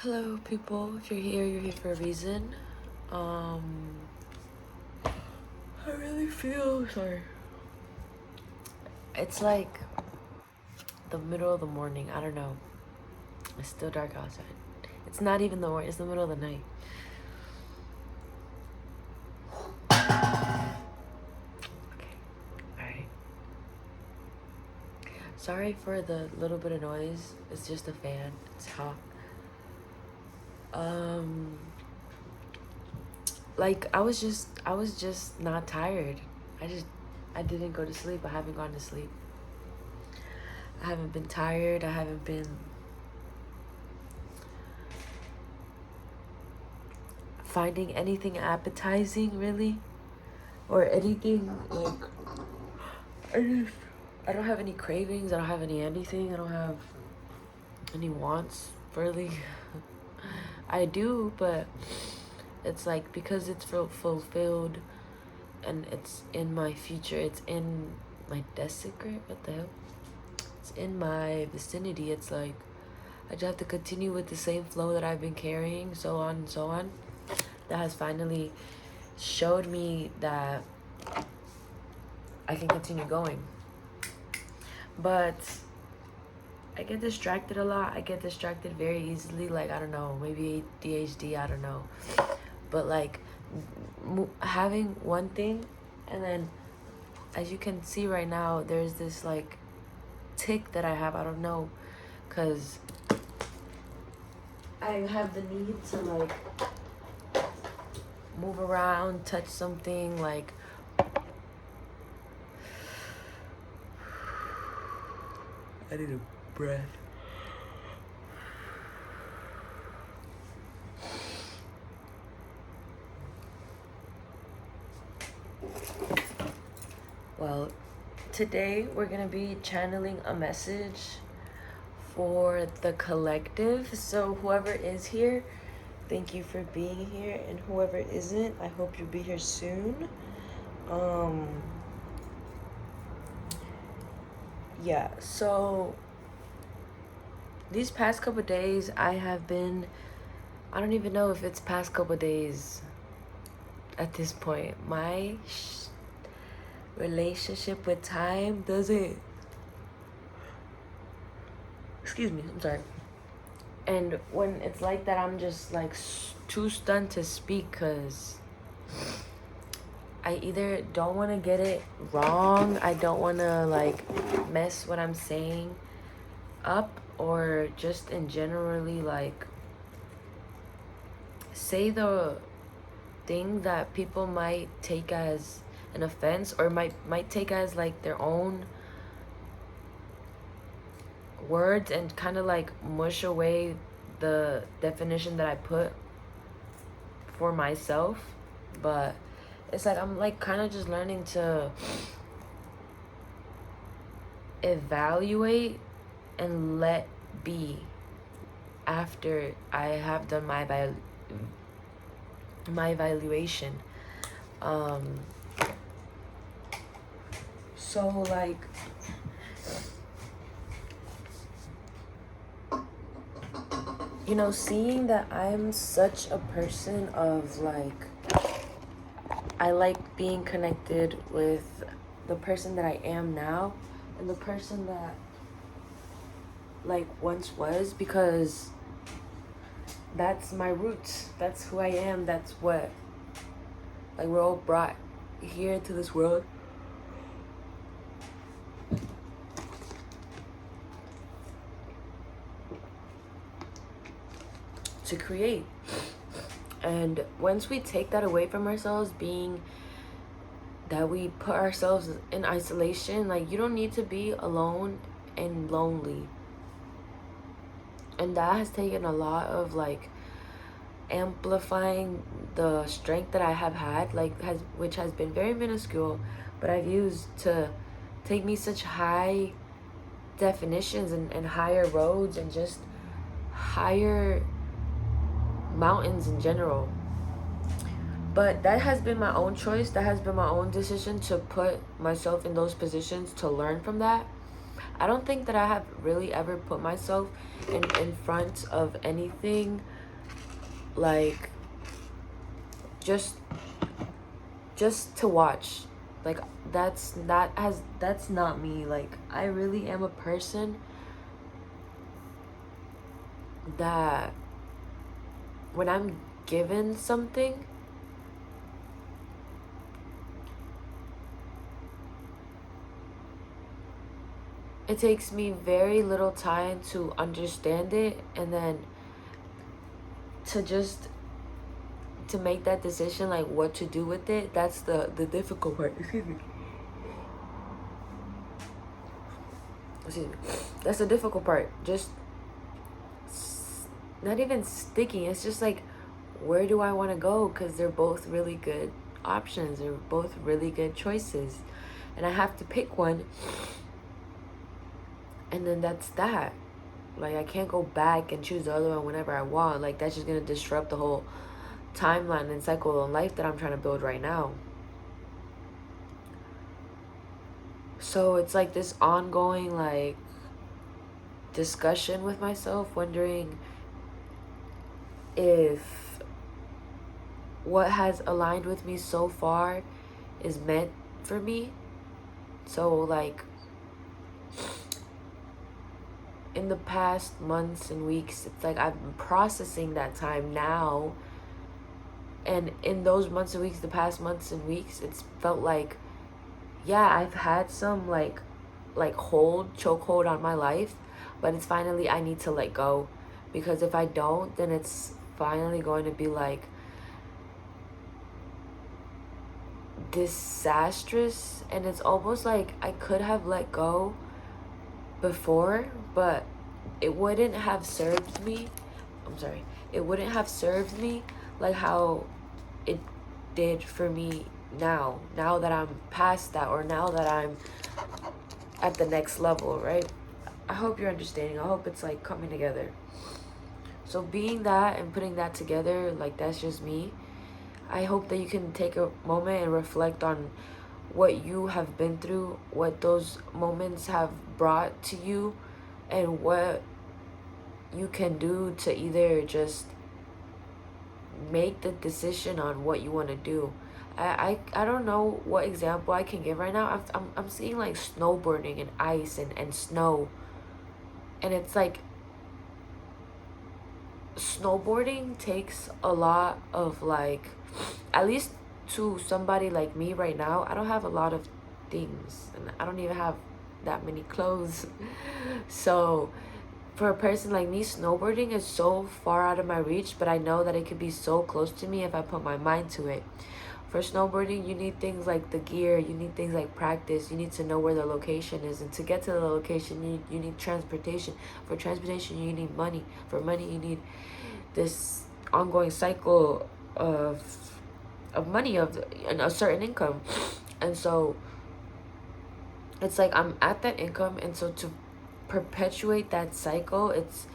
Hello, people. If you're here for a reason. I really feel sorry. It's like the middle of the morning. I don't know. It's still dark outside. It's not even the morning. It's the middle of the night. Okay. All right. Sorry for the little bit of noise. It's just a fan. It's hot. Like I was just not tired. I didn't go to sleep. I haven't gone to sleep. I haven't been tired. I haven't been finding anything appetizing really, or anything like I don't have any cravings. I don't have anything. I don't have any wants really. I do, but it's like because it's fulfilled and it's in my future. It's in my death secret. What the hell? It's in my vicinity. It's like I just have to continue with the same flow that I've been carrying, so on and so on. That has finally showed me that I can continue going. But I get distracted a lot. I get distracted very easily. Like, I don't know, maybe ADHD, I don't know. But like having one thing, and then as you can see right now, there's this like tick that I have. I don't know, because I have the need to like move around, touch something, like I need a breath. Well, today we're gonna be channeling a message for the collective. So whoever is here, thank you for being here, and whoever isn't, I hope you'll be here soon. Yeah, so these past couple days I don't even know if it's past couple days at this point. My relationship with time doesn't, excuse me, I'm sorry. And when it's like that, I'm just like too stunned to speak, because I either don't want to get it wrong, I don't want to like mess what I'm saying up, or just in generally like say the thing that people might take as an offense, or might take as like their own words, and kind of like mush away the definition that I put for myself. But it's like I'm like kind of just learning to evaluate and let be after I have done my evaluation. So like seeing that I'm such a person of like, I like being connected with the person that I am now and the person that like once was, because that's my roots. That's who I am. That's what, like, we're all brought here into this world to create. And once we take that away from ourselves, being that we put ourselves in isolation, like, you don't need to be alone and lonely. And that has taken a lot of like amplifying the strength that I have had, like, which has been very minuscule, but I've used to take me such high definitions and higher roads and just higher mountains in general. But that has been my own choice. That has been my own decision to put myself in those positions to learn from that. I don't think that I have really ever put myself in front of anything like just to watch. Like that's not me. Like I really am a person that when I'm given something, it takes me very little time to understand it, and then to make that decision, like what to do with it. That's the difficult part. Excuse me. Excuse me. That's the difficult part. Just not even sticking. It's just like, where do I want to go? Because they're both really good options. They're both really good choices, and I have to pick one. And then that's that. Like I can't go back and choose the other one whenever I want. Like that's just gonna disrupt the whole timeline and cycle of life that I'm trying to build right now. So it's like this ongoing like discussion with myself, wondering if what has aligned with me so far is meant for me. So like in the past months and weeks, it's like I've been processing that time now. And in those months and weeks, the past months and weeks, it's felt like, yeah, I've had some like chokehold on my life, but it's finally, I need to let go. Because if I don't, then it's finally going to be like disastrous. And it's almost like I could have let go before, but it wouldn't have served me. It wouldn't have served me like how it did for me now that I'm past that, or now that I'm at the next level, right? I hope you're understanding. I hope it's like coming together. So being that and putting that together, like that's just me. I hope that you can take a moment and reflect on what you have been through, what those moments have brought to you, and what you can do to either just make the decision on what you want to do. I don't know what example I can give right now. I'm seeing like snowboarding and ice and snow, and it's like snowboarding takes a lot of like, at least to somebody like me right now, I don't have a lot of things, and I don't even have that many clothes. So for a person like me, snowboarding is so far out of my reach, but I know that it could be so close to me if I put my mind to it. For snowboarding, you need things like the gear, you need things like practice, you need to know where the location is, and to get to the location, you need transportation. For transportation, you need money. For money, you need this ongoing cycle of money, of a certain income. And so it's like I'm at that income, and so to perpetuate that cycle, it's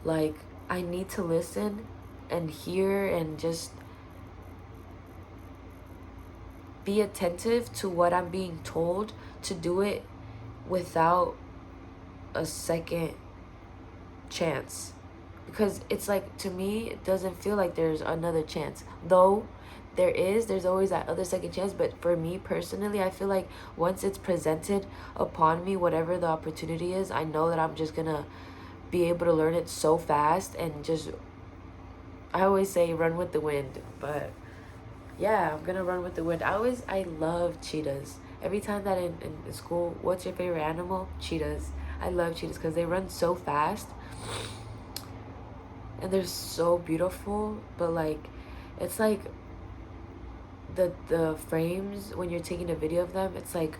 like I need to listen and hear and just be attentive to what I'm being told, to do it without a second chance. Because it's like, to me, it doesn't feel like there's another chance. Though there's always that other second chance. But for me personally, I feel like once it's presented upon me, whatever the opportunity is, I know that I'm just gonna be able to learn it so fast. And just, I always say run with the wind, but yeah, I'm gonna run with the wind. I love cheetahs. Every time that in school, what's your favorite animal? Cheetahs. I love cheetahs because they run so fast and they're so beautiful. But like, it's like the frames when you're taking a video of them, it's like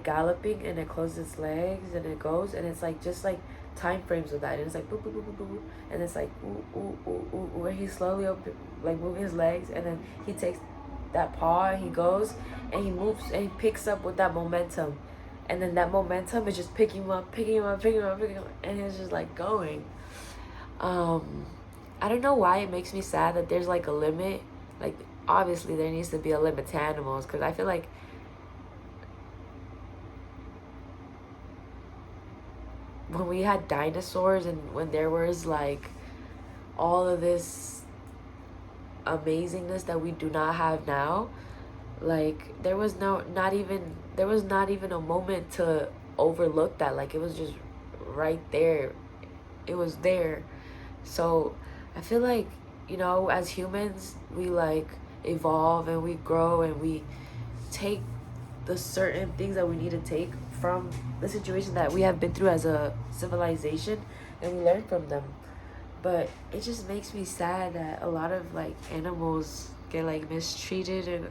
galloping, and it closes its legs and it goes, and it's like just like time frames of that, and it's like boop boop boop boop boop, and it's like ooh ooh ooh ooh, where he's slowly like moving his legs, and then he takes that paw and he goes and he moves and he picks up with that momentum, and then that momentum is just picking him up, and he's just like going. I don't know why it makes me sad that there's like a limit. Like obviously there needs to be a limit to animals, because I feel like when we had dinosaurs and when there was like all of this amazingness that we do not have now, like there was not even a moment to overlook that. Like it was just right there. It was there. So I feel like, you know, as humans, we like evolve and we grow and we take the certain things that we need to take from the situation that we have been through as a civilization, and we learn from them. But it just makes me sad that a lot of like animals get like mistreated, and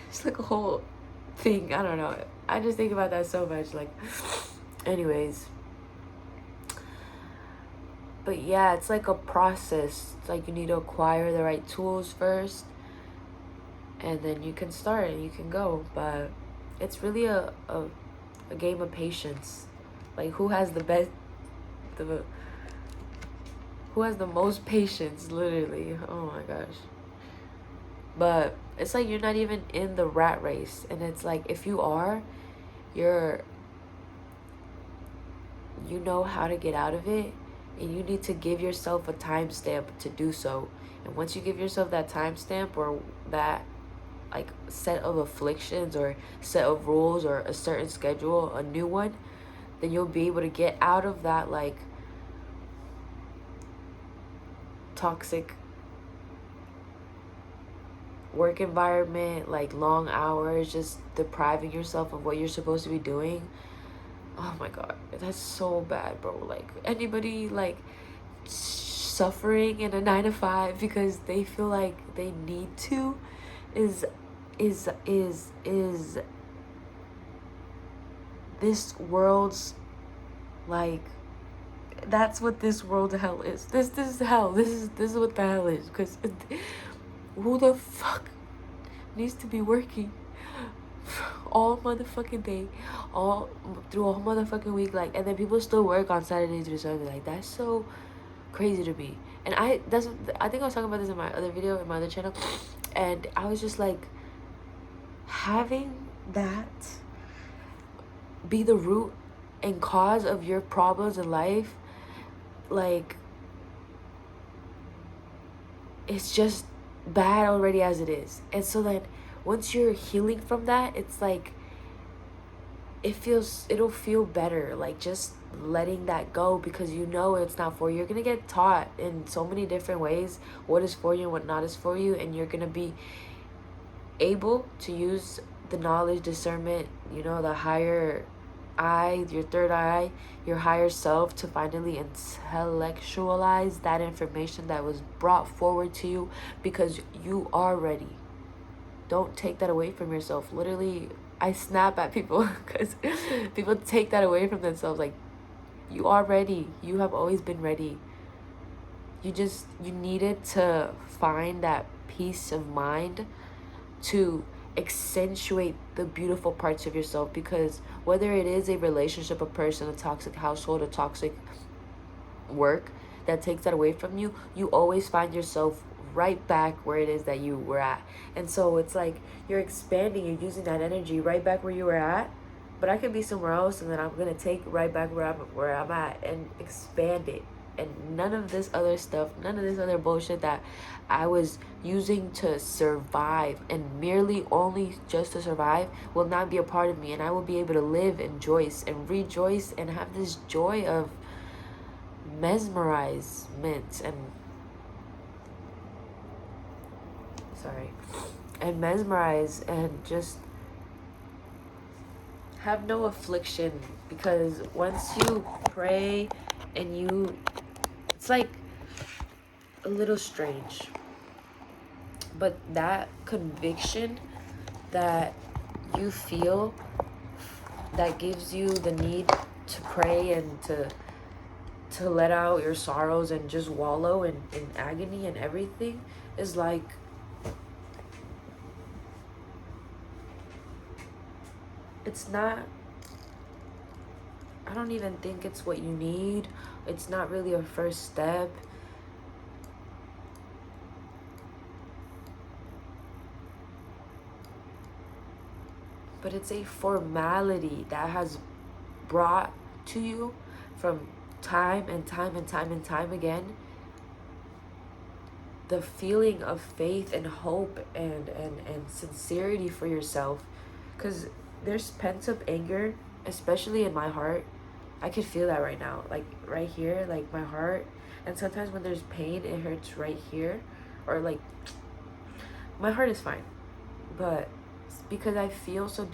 it's like a whole thing. I don't know. I just think about that so much. Like, anyways. But yeah, it's like a process. It's like you need to acquire the right tools first, and then you can start and you can go. But it's really a game of patience. Like who has the who has the most patience, literally. Oh my gosh. But it's like you're not even in the rat race, and it's like if you are, you're you know how to get out of it, and you need to give yourself a timestamp to do so. And once you give yourself that timestamp, or that like set of afflictions or set of rules or a certain schedule, a new one, then you'll be able to get out of that like toxic work environment, like long hours, just depriving yourself of what you're supposed to be doing. Oh my god, that's so bad, bro. Like anybody like suffering in a 9 to 5 because they feel like they need to is this world's like, that's what this world hell is. This is hell. This is what the hell is. Because who the fuck needs to be working all motherfucking day, all through a whole motherfucking week, like, and then people still work on Saturday through Sunday? Like, that's so crazy to me. And I think I was talking about this in my other video, in my other channel, and I was just like, having that be the root and cause of your problems in life, like, it's just bad already as it is. And so then once you're healing from that, it's like it'll feel better, like just letting that go, because you know it's not for you. You're gonna get taught in so many different ways what is for you and what not is for you, and you're gonna be able to use the knowledge, discernment, you know, the higher eye, your third eye, your higher self, to finally intellectualize that information that was brought forward to you, because you are ready. Don't take that away from yourself. Literally, I snap at people because people take that away from themselves. Like, you are ready. You have always been ready. You needed to find that peace of mind to accentuate the beautiful parts of yourself, because whether it is a relationship, a person, a toxic household, a toxic work that takes that away from you, you always find yourself right back where it is that you were at. And so it's like you're expanding, you're using that energy right back where you were at, but I could be somewhere else, and then I'm gonna take right back where I'm at and expand it. And none of this other stuff, none of this other bullshit that I was using to survive, and merely only just to survive, will not be a part of me. And I will be able to live and rejoice and have this joy of mesmerizement and mesmerize and just have no affliction. Because once you pray and it's like a little strange, but that conviction that you feel, that gives you the need to pray and to let out your sorrows and just wallow in agony and everything, is like, it's not, I don't even think it's what you need. It's not really a first step. But it's a formality that has brought to you from time and time and time and time again, the feeling of faith and hope and sincerity for yourself. Because there's pent-up anger, especially in my heart. I could feel that right now, like right here, like my heart. And sometimes when there's pain, it hurts right here, or like my heart is fine, but because I feel so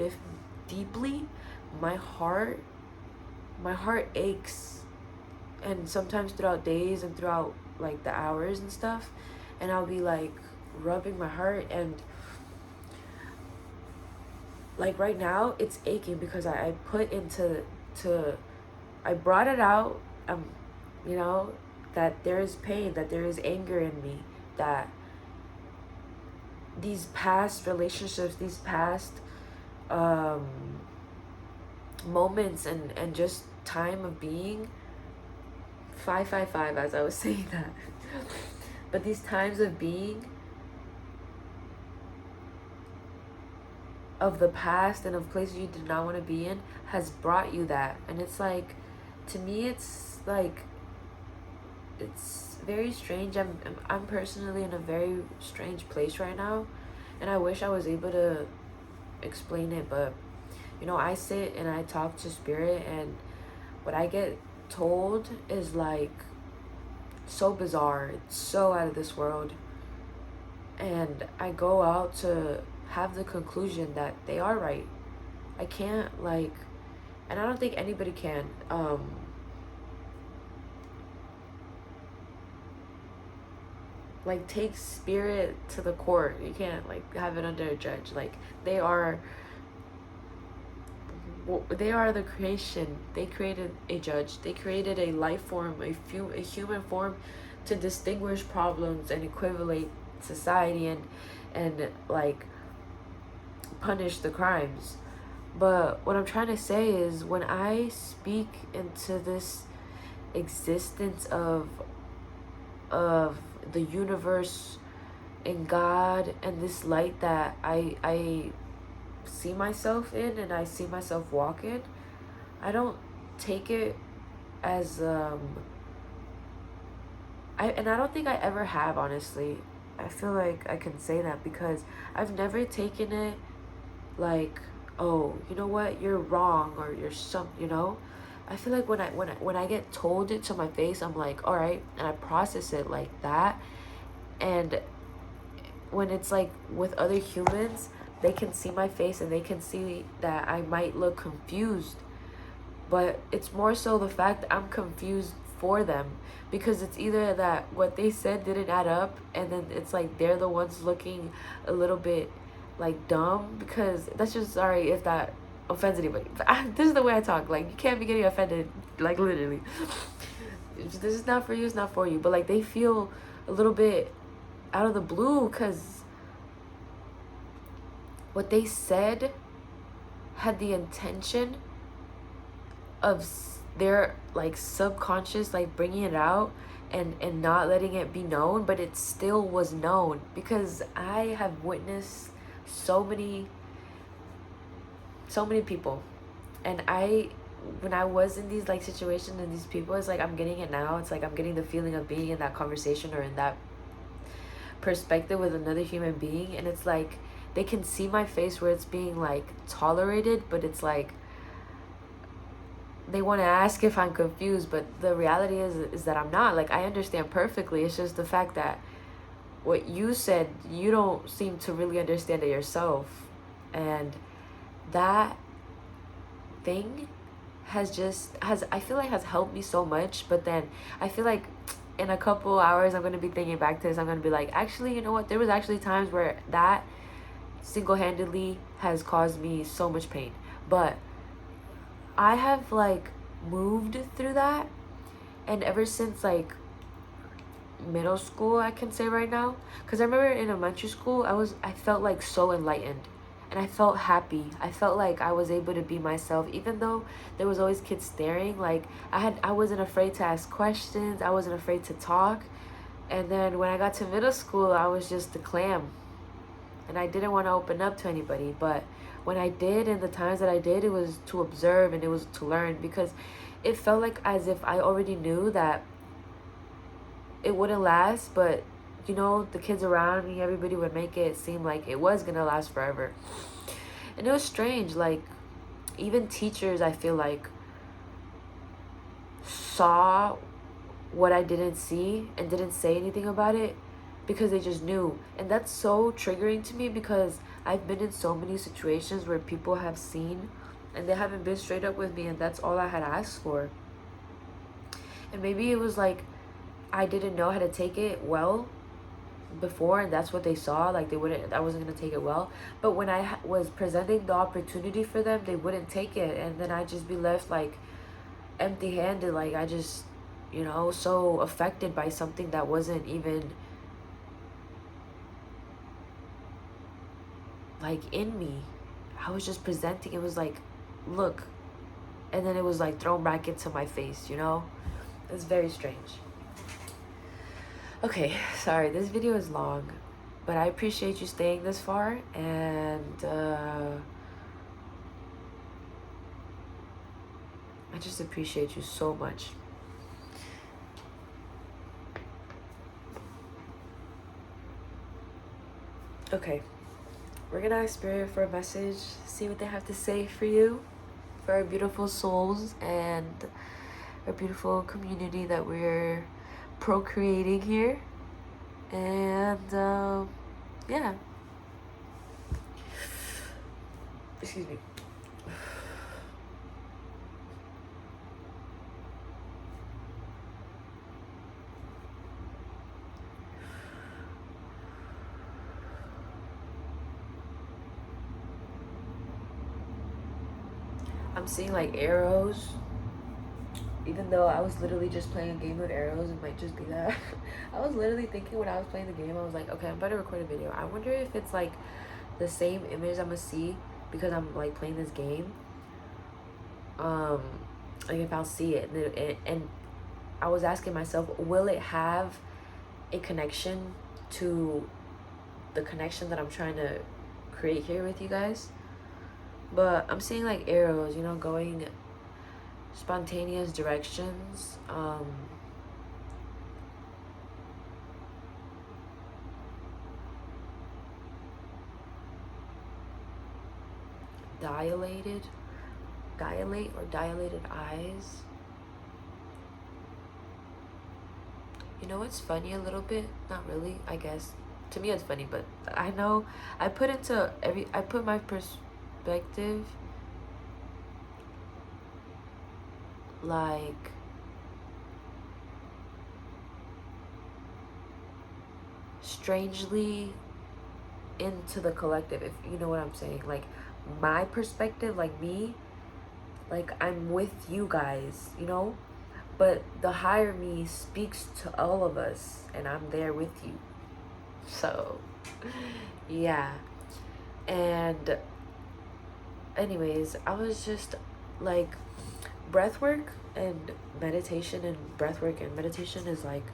deeply, my heart aches. And sometimes throughout days and throughout like the hours and stuff, and I'll be like rubbing my heart, and like right now it's aching because I put into to I brought it out, you know, that there is pain, that there is anger in me, that these past relationships, these past um moments and just time of being 555 as I was saying that. But these times of being of the past and of places you did not want to be in has brought you that. And it's like, to me, it's like, it's very strange. I'm personally in a very strange place right now, and I wish I was able to explain it, but you know, I sit and I talk to spirit, and what I get told is like so bizarre. It's so out of this world. And I go out to have the conclusion that they are right. I can't like, and I don't think anybody can like take spirit to the court. You can't like have it under a judge. Like they are the creation. They created a judge. They created a life form, a human form, to distinguish problems and equivalent society and like punish the crimes. But what I'm trying to say is, when I speak into this existence of the universe and God and this light that I see myself in and I see myself walk in, I don't take it as I don't think I ever have, honestly. I feel like I can say that because I've never taken it like, oh, you know what, you're wrong, or you're some, you know. I feel like when I get told it to my face, I'm like, all right, and I process it like that. And when it's like with other humans, they can see my face and they can see that I might look confused, but it's more so the fact that I'm confused for them, because it's either that what they said didn't add up, and then it's like they're the ones looking a little bit like dumb, because that's just, sorry if that offends anybody, but this is the way I talk. Like, you can't be getting offended, like literally. If this is not for you, it's not for you. But like, they feel a little bit out of the blue because what they said had the intention of their like subconscious like bringing it out and not letting it be known, but it still was known, because I have witnessed so many people. And when I was in these like situations and these people, it's like I'm getting it now. It's like I'm getting the feeling of being in that conversation or in that perspective with another human being, and it's like they can see my face where it's being like tolerated, but it's like they want to ask if I'm confused, but the reality is that I'm not. Like, I understand perfectly. It's just the fact that what you said, you don't seem to really understand it yourself. And that thing has I feel like has helped me so much. But then I feel like in a couple hours I'm going to be thinking back to this. I'm going to be like, actually, you know what, there was actually times where that single-handedly has caused me so much pain. But I have like moved through that, and ever since like middle school, I can say right now, because I remember in elementary school I felt like so enlightened, and I felt happy. I felt like I was able to be myself, even though there was always kids staring. Like, I wasn't afraid to ask questions, I wasn't afraid to talk. And then when I got to middle school, I was just a clam, and I didn't want to open up to anybody. But when I did, and the times that I did, it was to observe and it was to learn, because it felt like as if I already knew that it wouldn't last, but you know, the kids around me, everybody would make it seem like it was gonna last forever. And it was strange, like even teachers, I feel like, saw what I didn't see and didn't say anything about it because they just knew. And that's so triggering to me because I've been in so many situations where people have seen and they haven't been straight up with me, and that's all I had asked for. And maybe it was like I didn't know how to take it well before, and that's what they saw, like I wasn't gonna take it well. But when I was presenting the opportunity for them, they wouldn't take it, and then I'd just be left like empty handed, like I just, you know, so affected by something that wasn't even like in me. I was just presenting, it was like, look, and then it was like thrown back into my face, you know. It's very strange. Okay, sorry, this video is long, but I appreciate you staying this far, and I just appreciate you so much. Okay, we're gonna ask Spirit for a message, see what they have to say for you, for our beautiful souls and our beautiful community that we're procreating here. And yeah, excuse me. I'm seeing like arrows, even though I was literally just playing a game of arrows. It might just be that. I was literally thinking when I was playing the game, I was like, okay, I'm about to record a video. I wonder if it's like the same image I'm gonna see because I'm like playing this game. Like if I'll see it, and I was asking myself, will it have a connection to the connection that I'm trying to create here with you guys? But I'm seeing like arrows, you know, going spontaneous directions. Dilate or dilated eyes. You know what's funny a little bit? Not really, I guess. To me it's funny, but I know I put my perspective like strangely into the collective, if you know what I'm saying. Like my perspective, like me, like I'm with you guys, you know, but the higher me speaks to all of us and I'm there with you. So yeah. And anyways, I was just like, breath work and meditation is like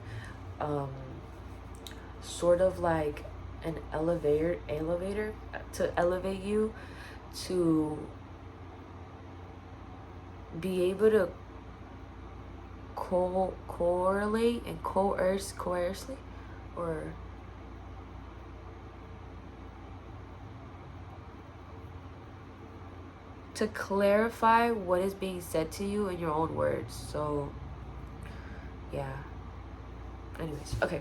sort of like an elevator to elevate you to be able to correlate and coercely, or to clarify what is being said to you in your own words. So yeah, anyways, okay.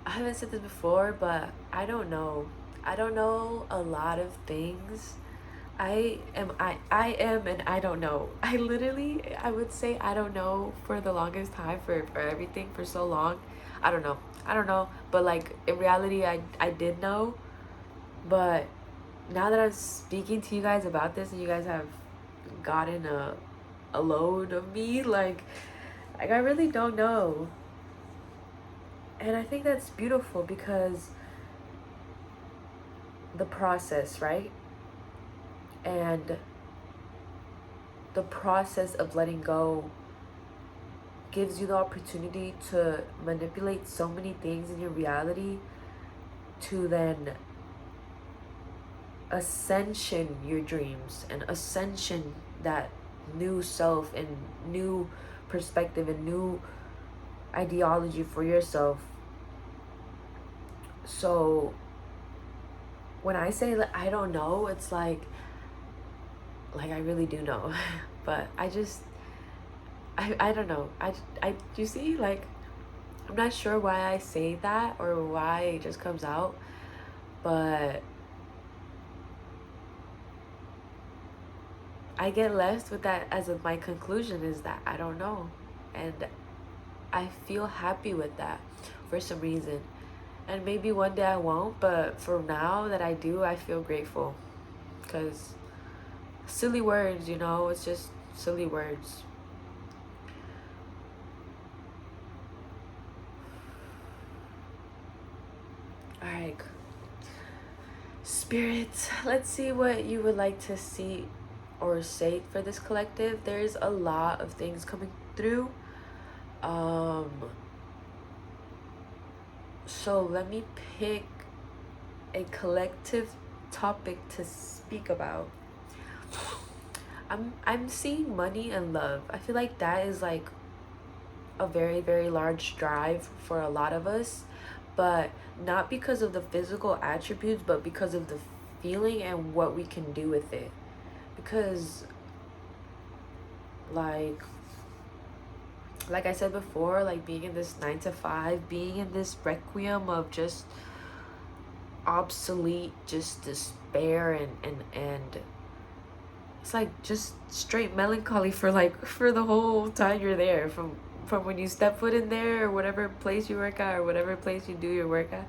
I haven't said this before, but I don't know a lot of things. I am and I don't know. I would say I don't know for the longest time, for everything, for so long. I don't know, but like in reality I did know. But now that I'm speaking to you guys about this and you guys have gotten a load of me, like I really don't know. And I think that's beautiful because the process, right? And the process of letting go gives you the opportunity to manipulate so many things in your reality to then ascension your dreams and ascension that new self and new perspective and new ideology for yourself. So when I say that I don't know, it's like I really do know. But I don't know. You see, like, I'm not sure why I say that or why it just comes out, but I get left with that as my conclusion is that I don't know. And I feel happy with that for some reason. And maybe one day I won't, but for now that I do, I feel grateful. Because silly words, it's just silly words. Alright. Spirit, let's see what you would like to see or say for this collective. There's a lot of things coming through. So let me pick a collective topic to speak about. I'm seeing money and love. I feel like that is like a very, very large drive for a lot of us, but not because of the physical attributes, but because of the feeling and what we can do with it. Because like I said before, like being in this 9 to 5, being in this requiem of just obsolete, just despair and it's like just straight melancholy for the whole time you're there, from when you step foot in there or whatever place you work at or whatever place you do your work at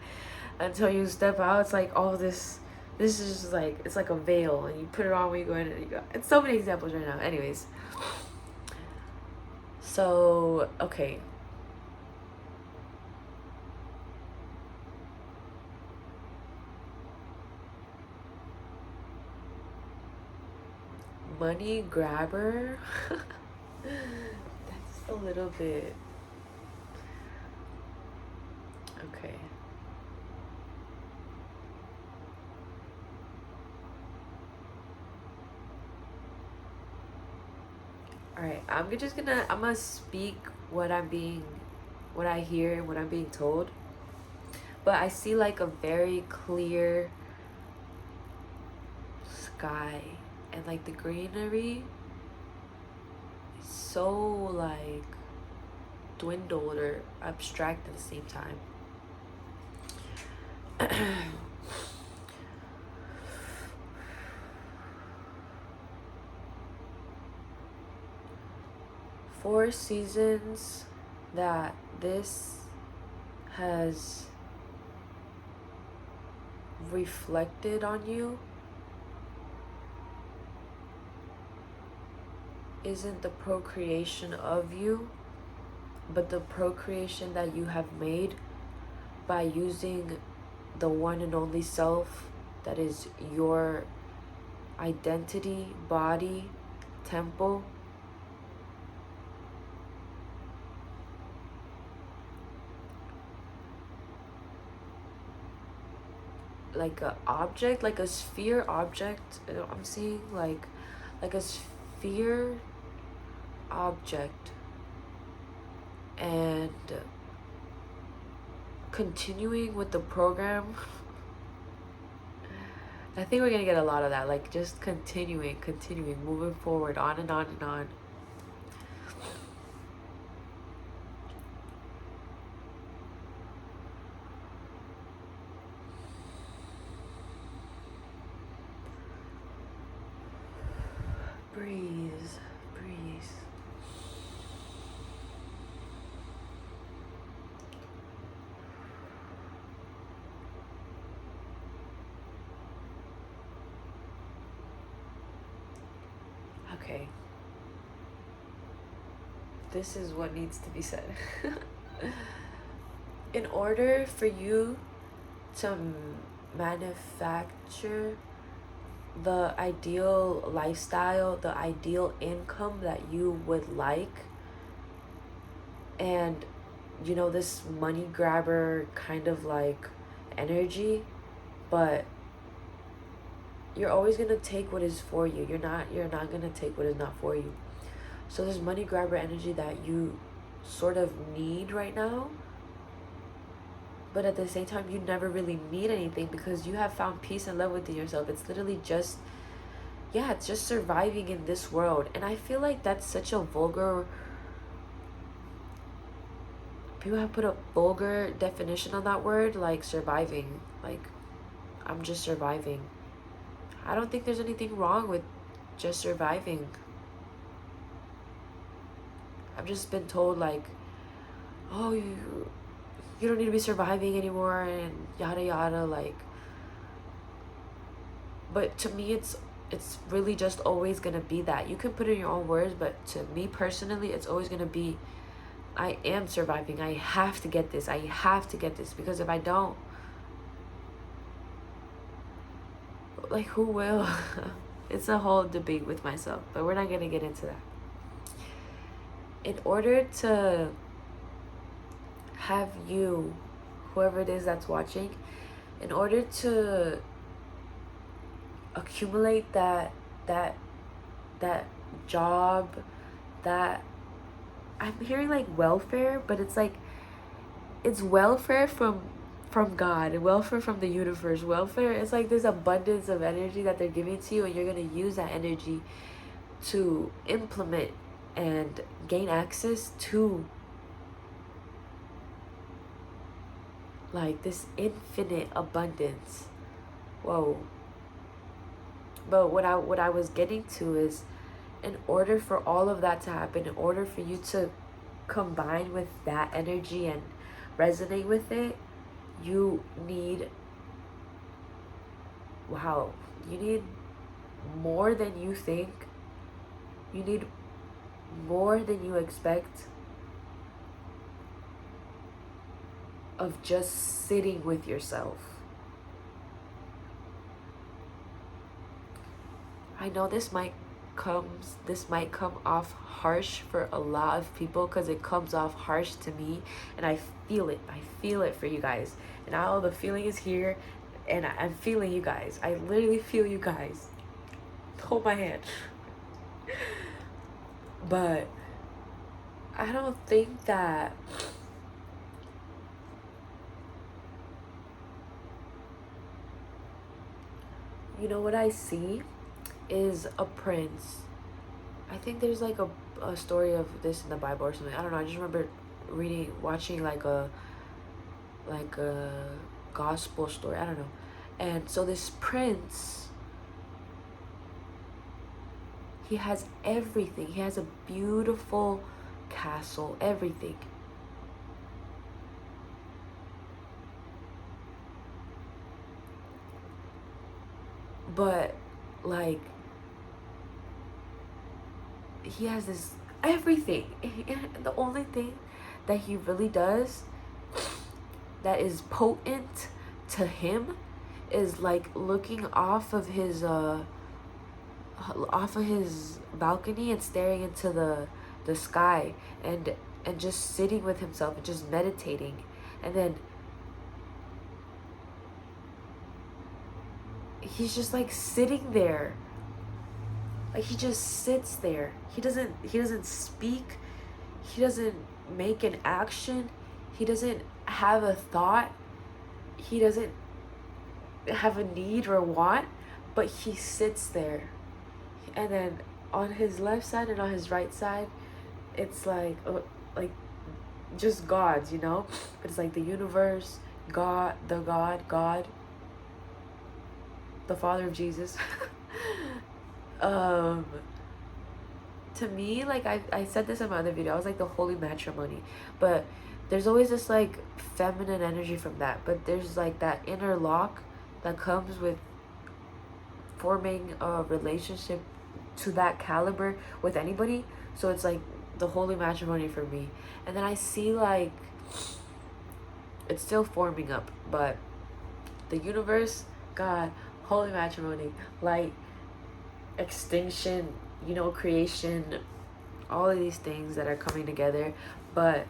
until you step out. It's like all this is just like, it's like a veil and you put it on when you go in and you go. It's so many examples right now. Anyways, so okay, money grabber. That's a little bit okay. All right, I'm gonna speak what I hear and what I'm being told. But I see like a very clear sky and like the greenery is so like dwindled or abstract at the same time. Four seasons that this has reflected on you isn't the procreation of you, but the procreation that you have made by using the one and only self that is your identity, body, temple. Like a object, like a sphere object. I'm seeing like a sphere object, and continuing with the program. I think we're gonna get a lot of that, like just continuing, moving forward, on and on and on. Breathe. Okay. This is what needs to be said. In order for you to manufacture the ideal lifestyle, the ideal income that you would like, and you know, this money grabber kind of like energy, but you're always gonna take what is for you. You're not gonna take what is not for you. So this money grabber energy that you sort of need right now, but at the same time you never really need anything because you have found peace and love within yourself. It's literally just, yeah, it's just surviving in this world. And I feel like that's such a vulgar, people have put a vulgar definition on that word, like surviving. Like, I'm just surviving. I don't think there's anything wrong with just surviving. I've just been told like, oh, you don't need to be surviving anymore and yada yada, like, but to me it's really just always gonna be that. You can put it in your own words, but to me personally it's always gonna be, I am surviving. I have to get this. I have to get this, because if I don't, like, who will? It's a whole debate with myself, but we're not gonna get into that. In order to have you, whoever it is that's watching, in order to accumulate that job, that, I'm hearing like welfare, but it's like, it's welfare from God, welfare from the universe. Welfare is like this abundance of energy that they're giving to you, and you're gonna use that energy to implement and gain access to like this infinite abundance. Whoa. But what I was getting to is, in order for all of that to happen, in order for you to combine with that energy and resonate with it, you need, wow, you need more than you think. You need more than you expect of just sitting with yourself. I know this might come off harsh for a lot of people, because it comes off harsh to me, and I feel it for you guys, and all the feeling is here, and I'm feeling you guys. I literally feel you guys. Hold my hand. But I don't think that you know what I see is a prince. I think there's like a story of this in the Bible or something. I don't know. I just remember watching like a gospel story. I don't know. And so this prince, he has everything. He has a beautiful castle, everything. But like, he has this everything. And the only thing that he really does that is potent to him is like looking off of his balcony and staring into the sky, and just sitting with himself and just meditating. And then he's just like sitting there, like he just sits there. He doesn't speak, he doesn't make an action, he doesn't have a thought, he doesn't have a need or want, but he sits there. And then on his left side and on his right side, it's like just gods, you know. But it's like the universe, God, God, the father of Jesus. To me, like I said this in my other video, I was like the holy matrimony, but there's always this like feminine energy from that, but there's like that inner lock that comes with forming a relationship to that caliber with anybody. So it's like the holy matrimony for me. And then I see like it's still forming up, but the universe, God, holy matrimony, light, extinction, you know, creation, all of these things that are coming together. But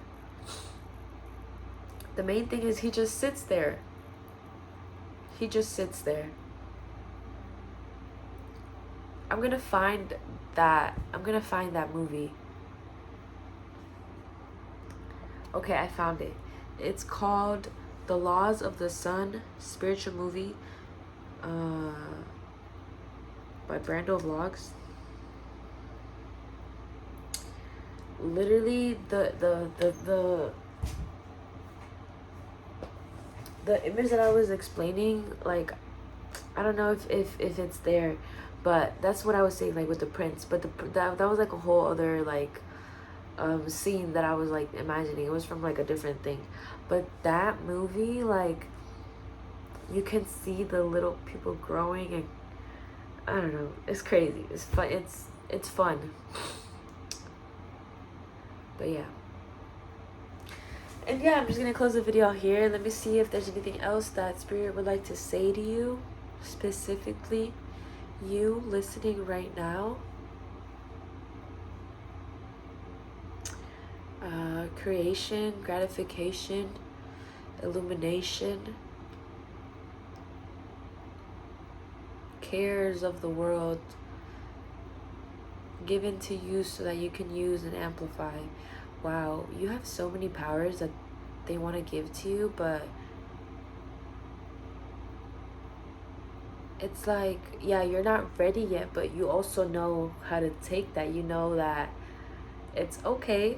The main thing is he just sits there. He just sits there. I'm gonna find that movie. Okay, I found it. It's called The Laws of the Sun, spiritual movie, by Brando Vlogs. Literally, the image that I was explaining, like, I don't know if it's there, but that's what I was saying, like, with the prince. But that was like a whole other, like, scene that I was like imagining. It was from like a different thing. But that movie, like, you can see the little people growing, and I don't know, it's crazy. It's fun. It's fun. But yeah. And yeah, I'm just gonna close the video out here. Let me see if there's anything else that Spirit would like to say to you, specifically you listening right now. Creation, gratification, illumination, cares of the world given to you so that you can use and amplify. Wow, you have so many powers that they want to give to you, but it's like, yeah, you're not ready yet, but you also know how to take that. You know that it's okay.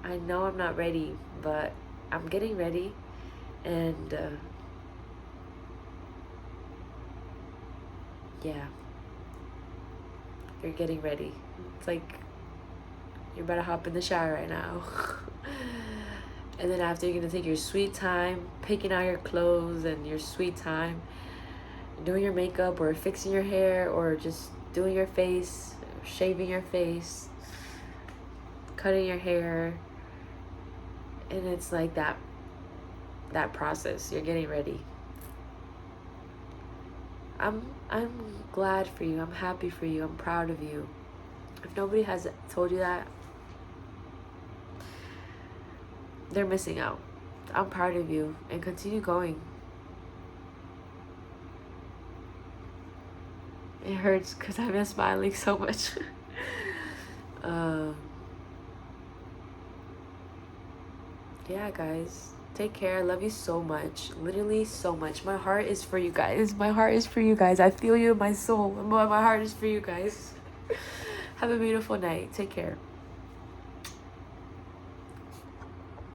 I know I'm not ready, but I'm getting ready. And yeah, you're getting ready. It's like you're about to hop in the shower right now. And then after, you're gonna take your sweet time picking out your clothes, and your sweet time doing your makeup or fixing your hair, or just doing your face, shaving your face, cutting your hair. And it's like that process. You're getting ready. I'm glad for you. I'm happy for you. I'm proud of you. If nobody has told you that, they're missing out. I'm proud of you, and continue going. It hurts because I've been smiling so much. Yeah, guys, take care. I love you so much, literally so much. My heart is for you guys. My heart is for you guys. I feel you in my soul. My heart is for you guys. Have a beautiful night. Take care.